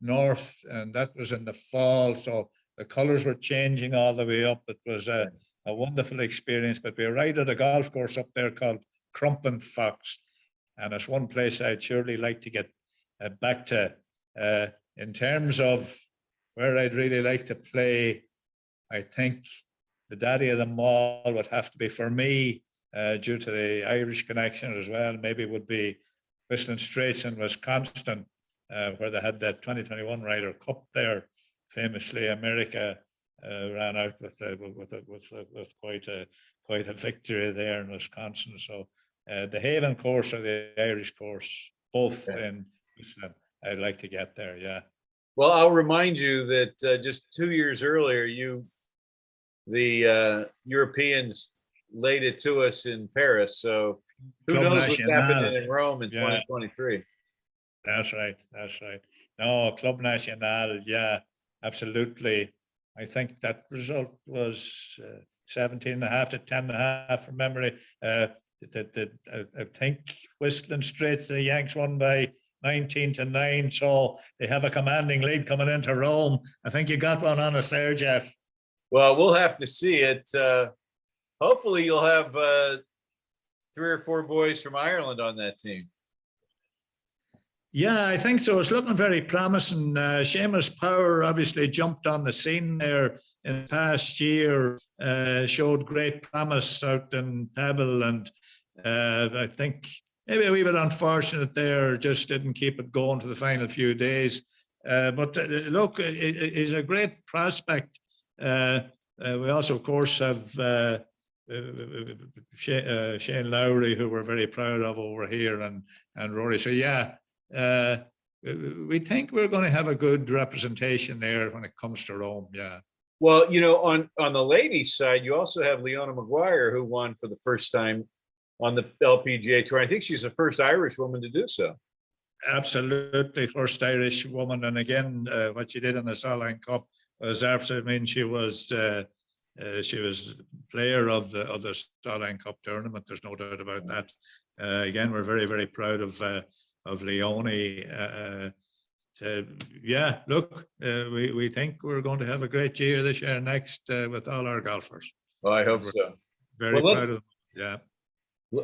north, and that was in the fall, so the colors were changing all the way up. It was a wonderful experience, but we arrived at a golf course up there called Crumpin Fox, and it's one place I'd surely like to get back to. In terms of where I'd really like to play, I think the daddy of them all would have to be, for me, due to the Irish connection as well, maybe would be Whistling Straits in Wisconsin, where they had that 2021 Ryder Cup there. Famously, America ran out with quite a victory there in Wisconsin. So the Haven course or the Irish course, both in Whistling, I'd like to get there. Yeah. Well, I'll remind you that just 2 years earlier, the Europeans laid it to us in Paris. So who Club knows what's National. happening in Rome in Yeah. 2023? That's right. No, Club National, yeah, absolutely. I think that result was 17 and a half to 10 and a half from memory. I think Whistling Straits, the Yanks won by 19-9, so they have a commanding lead coming into Rome. I think you got one on us there, Jeff. Well, we'll have to see it. Hopefully you'll have 3 or 4 boys from Ireland on that team. Yeah, I think so. It's looking very promising. Seamus Power obviously jumped on the scene there in the past year, showed great promise out in Pebble, and I think maybe a wee bit unfortunate there, just didn't keep it going for the final few days. But look, he's a great prospect. We also, of course, have Shane Lowry, who we're very proud of over here, and Rory. So yeah. We think we're going to have a good representation there when it comes to Rome. Yeah. Well, you know, on the ladies' side, you also have Leona Maguire, who won for the first time on the LPGA tour. I think she's the first Irish woman to do so. Absolutely, first Irish woman, and again, what she did in the Solheim Cup was absolutely. I mean, she was player of the Solheim Cup tournament. There's no doubt about that. Again, we're very, very proud of Leonie. Yeah, look, we think we're going to have a great year this year next with all our golfers. Well, I hope so. Very proud of them. Yeah.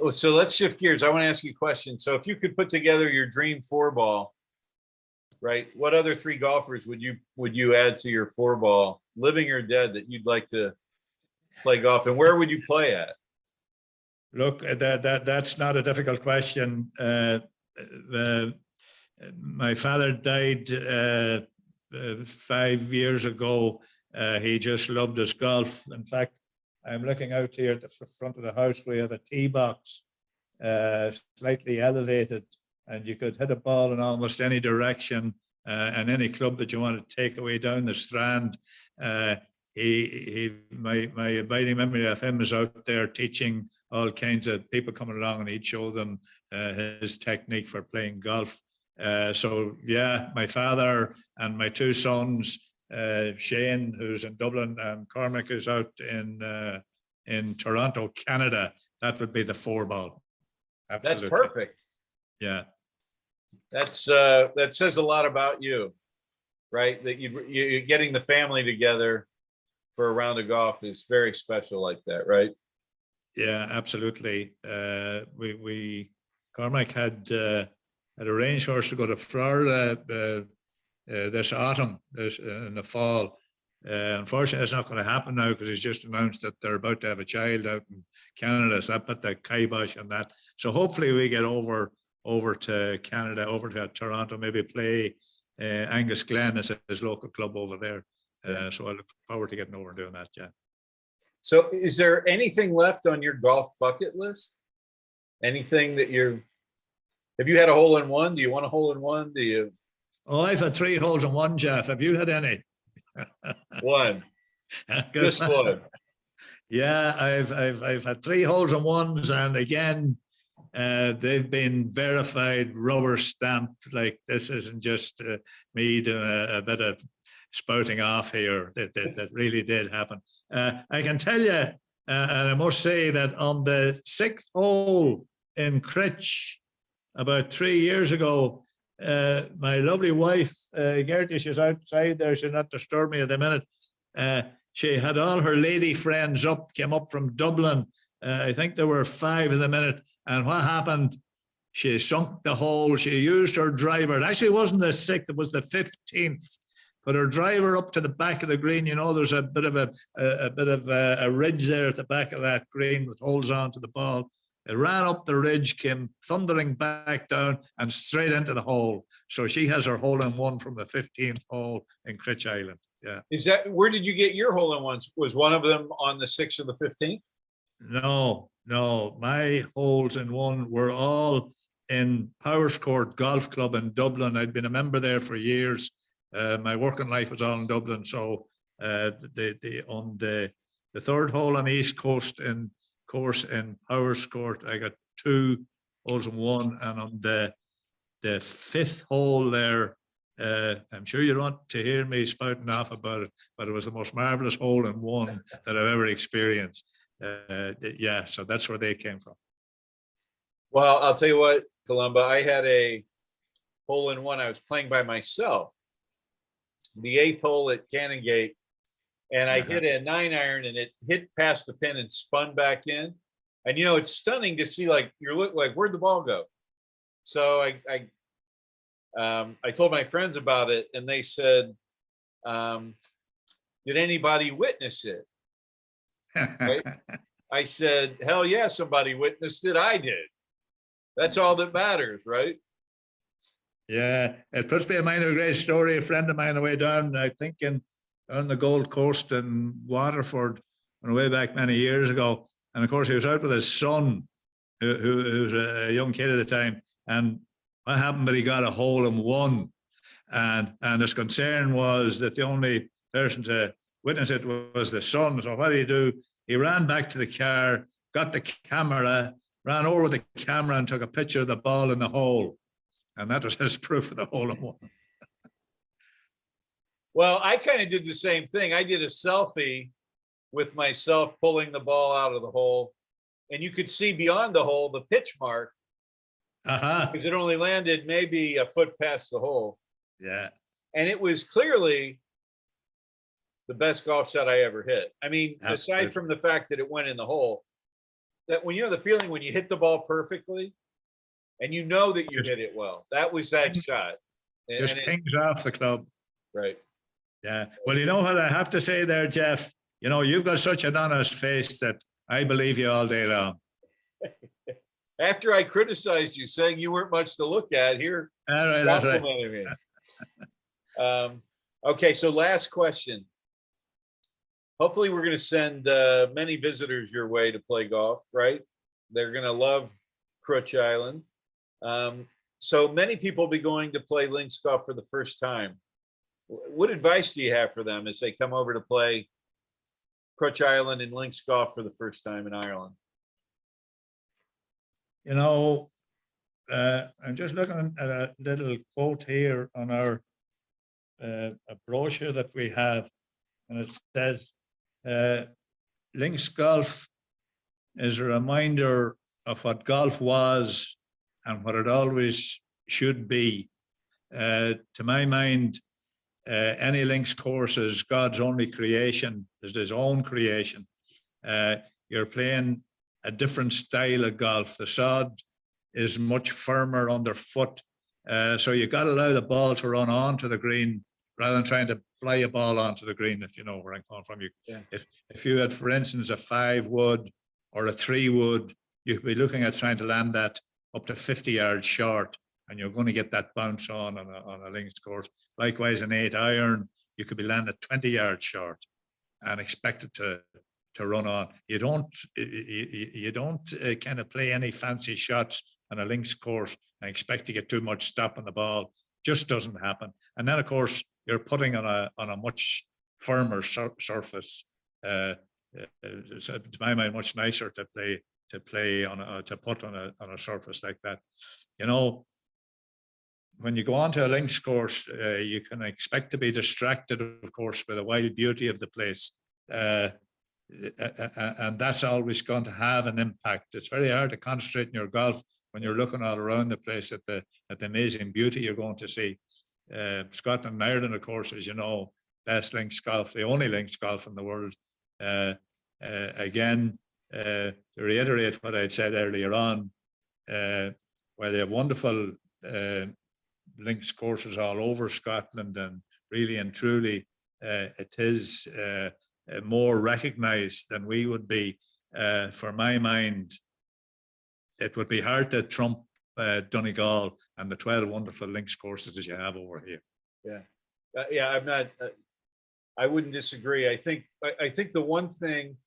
So let's shift gears. I want to ask you a question. So if you could put together your dream 4-ball, right? What other 3 golfers would you add to your 4-ball, living or dead, that you'd like to play golf, and where would you play at? Look, that's not a difficult question. My father died 5 years ago. He just loved his golf. In fact, I'm looking out here at the front of the house. We have a tee box, slightly elevated, and you could hit a ball in almost any direction, and any club that you want to take away down the strand. My abiding memory of him is out there teaching all kinds of people coming along, and he'd show them his technique for playing golf. So yeah, my father and my 2 sons, Shane, who's in Dublin, and Cormac is out in Toronto, Canada. That would be the 4-ball. Absolutely. That's perfect. Yeah. That says a lot about you, right? That you're getting the family together for a round of golf is very special like that, right? Yeah, absolutely. Cormac had arranged for us to go to Florida this autumn, in the fall. Unfortunately, it's not going to happen now because he's just announced that they're about to have a child out in Canada. So that put the kibosh on that. So hopefully we get over to Canada, over to Toronto, maybe play Angus Glen as his local club over there. So I look forward to getting over and doing that. Yeah. So is there anything left on your golf bucket list? Anything that have you had a hole-in-one? Do you want a hole-in-one? Do you? Oh, I've had 3 holes in one, Jeff. Have you had any? One. Just one. Yeah, I've had 3 holes in ones, and again, they've been verified, rubber stamped. Like, this isn't just me doing a bit of spouting off here. That really did happen. I can tell you, and I must say that on the 6th hole in Critch about 3 years ago, my lovely wife, Gertie, she's outside there. She'll not disturb me at the minute. She had all her lady friends came up from Dublin. I think there were 5 in the minute. And what happened? She sunk the hole. She used her driver. It actually wasn't the 6th, it was the 15th. Put her driver up to the back of the green. You know, there's a bit of a ridge there at the back of that green with holes onto the ball. It ran up the ridge, came thundering back down and straight into the hole. So she has her hole-in-one from the 15th hole in Cruit Island. Yeah. Where did you get your hole-in-ones? Was one of them on the 6th or the 15th? No. My holes-in-one were all in Powerscourt Golf Club in Dublin. I'd been a member there for years. My working life was all in Dublin. So on the 3rd hole on the East Coast in course in Powerscourt, I got 2 holes in 1, and on the 5th hole there, I'm sure you don't want to hear me spouting off about it, but it was the most marvelous hole in 1 that I've ever experienced. Yeah, so that's where they came from. Well, I'll tell you what, Columba, I had a hole in 1. I was playing by myself, the 8th hole at Canongate, and I hit a 9-iron, and it hit past the pin and spun back in. And it's stunning to see, like, where'd the ball go? So I told my friends about it, and they said, did anybody witness it? Right? I said, hell yeah, somebody witnessed it. I did. That's all that matters, right? Yeah, it puts me in mind of a great story. A friend of mine away down, I think on the Gold Coast in Waterford, way back many years ago. And of course, he was out with his son, who was a young kid at the time. And what happened? But he got a hole in 1, and his concern was that the only person to witness it was the son. So what did he do? He ran back to the car, got the camera, ran over the camera, and took a picture of the ball in the hole. And that was his proof of the hole in 1. Well, I kind of did the same thing. I did a selfie with myself pulling the ball out of the hole, and you could see beyond the hole the pitch mark, because it only landed maybe a foot past the hole. Yeah. And it was clearly the best golf shot I ever hit. I mean, Absolutely. aside from the fact that it went in the hole, that when the feeling when you hit the ball perfectly and you know that you hit it well, that was that shot. Just pings off the club. Right. Yeah. Well, you know what I have to say there, Jeff? You've got such an honest face that I believe you all day long. After I criticized you, saying you weren't much to look at, here, All right, that's right. Okay, so last question. Hopefully we're going to send many visitors your way to play golf, right? They're going to love Cruit Island. So many people will be going to play links golf for the first time. What advice do you have for them as they come over to play Cruit Island and links golf for the first time in Ireland? I'm just looking at a little quote here on our a brochure that we have, and it says, links golf is a reminder of what golf was and what it always should be. To my mind, any links course is God's only creation, is his own creation. You're playing a different style of golf. The sod is much firmer underfoot. So you got to allow the ball to run onto the green rather than trying to fly a ball onto the green, if you know where I'm coming from. If you had, for instance, a 5-wood or a 3-wood, you could be looking at trying to land that up to 50 yards short, and you're going to get that bounce on a links course. Likewise, an 8-iron, you could be landing 20 yards short and expect it to run on. You don't kind of play any fancy shots on a links course and expect to get too much stop on the ball. Just doesn't happen. And then, of course, you're putting on a much firmer surface. To my mind, much nicer to play on to put on a surface like that. When you go onto a links course, you can expect to be distracted, of course, by the wild beauty of the place. And that's always going to have an impact. It's very hard to concentrate in your golf when you're looking all around the place at the amazing beauty you're going to see. Scotland and Ireland, of course, as you know, best links golf, the only links golf in the world. Again, to reiterate what I'd said earlier on, where they have wonderful links courses all over Scotland, and really and truly it is more recognized than we would be. For my mind, it would be hard to trump Donegal and the 12 wonderful links courses that you have over here. Yeah, I'm not. I wouldn't disagree. I think the one thing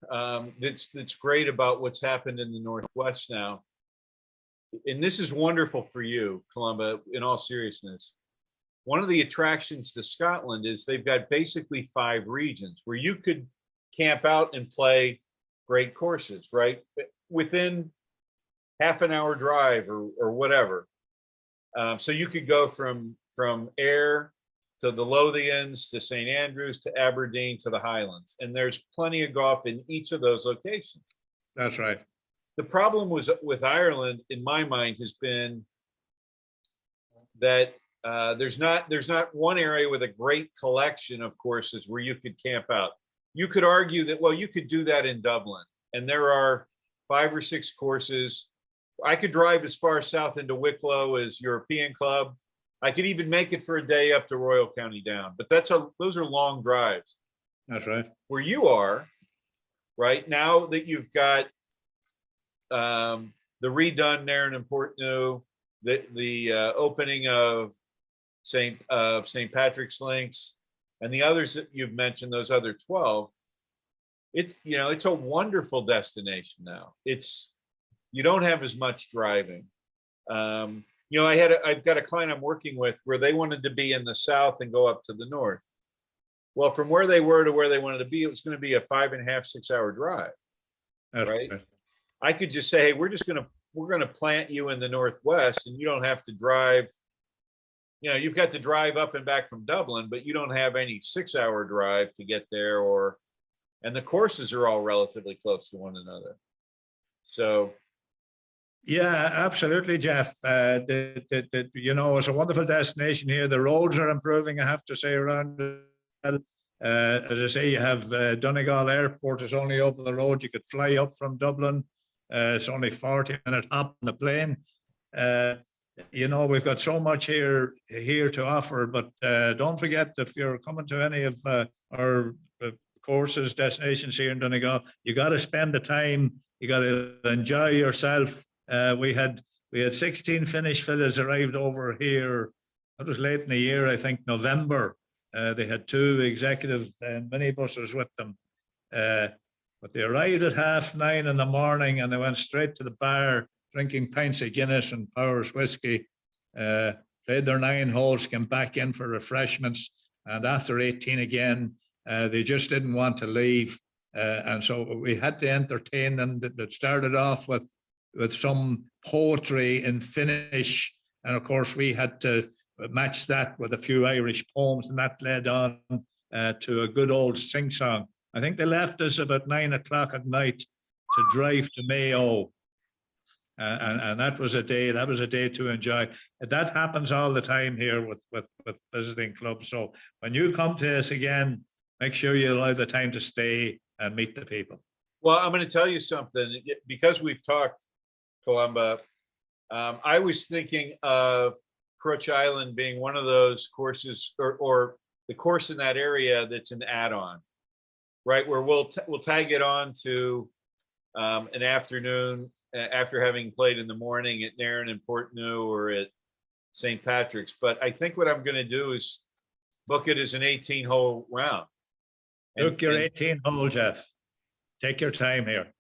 that's great about what's happened in the Northwest now, and this is wonderful for you, Columba, in all seriousness. One of the attractions to Scotland is they've got basically 5 regions where you could camp out and play great courses, right? Within half an hour drive or whatever. So you could go from Ayr to the Lothians to St. Andrews to Aberdeen to the Highlands, and there's plenty of golf in each of those locations. That's right. The problem was with Ireland, in my mind, has been that there's not one area with a great collection of courses where you could camp out. You could argue that, well, you could do that in Dublin, and there are 5 or 6 courses. I could drive as far south into Wicklow as European Club. I could even make it for a day up to Royal County Down, but those are long drives. That's right. Where you are, right now that you've got the redone Nairn and Portneuf, the opening of St. Patrick's Links, and the others that you've mentioned, those other 12, it's a wonderful destination now. You don't have as much driving. I've got a client I'm working with where they wanted to be in the south and go up to the north. Well, from where they were to where they wanted to be, it was going to be a 5.5, 6 hour drive. Right? I could just say, hey, we're going to plant you in the northwest, and you don't have to drive. You've got to drive up and back from Dublin, but you don't have any 6 hour drive to get there, and the courses are all relatively close to one another. So. Yeah, absolutely, Jeff. It's a wonderful destination here. The roads are improving, I have to say, around. As I say, you have Donegal Airport is only over the road. You could fly up from Dublin. It's only 40-minute hop on the plane. We've got so much here to offer, but don't forget, if you're coming to any of our courses, destinations here in Donegal, you got to spend the time. You got to enjoy yourself. We had 16 Finnish fellas arrived over here. It was late in the year, I think November. They had 2 executive minibuses with them. But they arrived at 9:30 in the morning, and they went straight to the bar, drinking pints of Guinness and Powers whiskey, played their 9 holes, came back in for refreshments, and after 18 again, they just didn't want to leave. And so we had to entertain them. That started off with some poetry in Finnish, and of course we had to match that with a few Irish poems, and that led on to a good old sing-song. I think they left us about 9 o'clock at night to drive to Mayo, and that was a day to enjoy. That happens all the time here with visiting clubs. So when you come to us again, make sure you allow the time to stay and meet the people. Well, I'm going to tell you something, because we've talked, Columba. I was thinking of Cruit Island being one of those courses, or the course in that area that's an add-on, right? Where we'll tag it on to an afternoon after having played in the morning at Nairn and Portneuf or at St. Patrick's. But I think what I'm going to do is book it as an 18-hole round. Book your 18-hole, Jeff. Take your time here.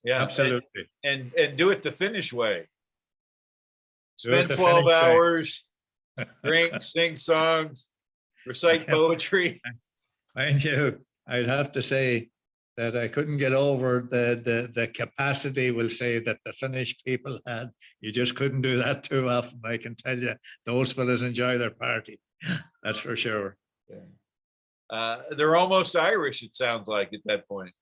Yeah, absolutely. And do it the Finnish way. Spend 12 hours, drink, sing songs, recite poetry. Mind you, I'd have to say that I couldn't get over the capacity, we'll say, that the Finnish people had. You just couldn't do that too often. I can tell you, those fellas enjoy their party. That's for sure. Yeah. They're almost Irish, it sounds like, at that point.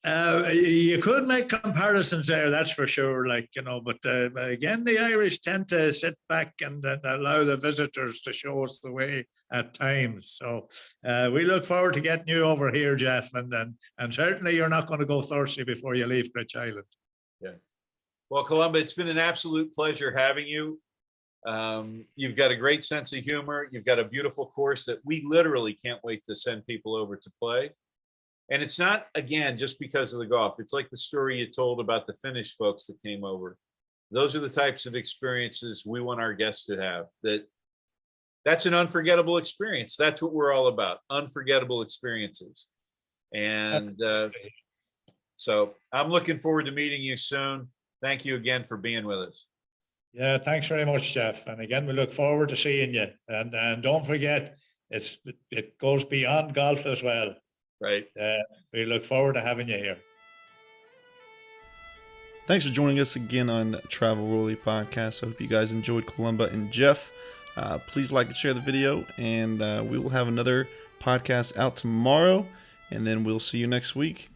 You could make comparisons there, that's for sure. But again, the Irish tend to sit back and allow the visitors to show us the way at times. So we look forward to getting you over here, Jeff, and certainly you're not going to go thirsty before you leave Cruit Island. Yeah. Well, Columba, it's been an absolute pleasure having you. You've got a great sense of humor. You've got a beautiful course that we literally can't wait to send people over to play. And it's not, again, just because of the golf. It's like the story you told about the Finnish folks that came over. Those are the types of experiences we want our guests to have. That's an unforgettable experience. That's what we're all about, unforgettable experiences. And so I'm looking forward to meeting you soon. Thank you again for being with us. Yeah, thanks very much, Jeff. And again, we look forward to seeing you. And don't forget, it goes beyond golf as well. Right. We look forward to having you here. Thanks for joining us again on Travel Royally Podcast. I hope you guys enjoyed Columba and Jeff. Please like and share the video, and we will have another podcast out tomorrow, and then we'll see you next week.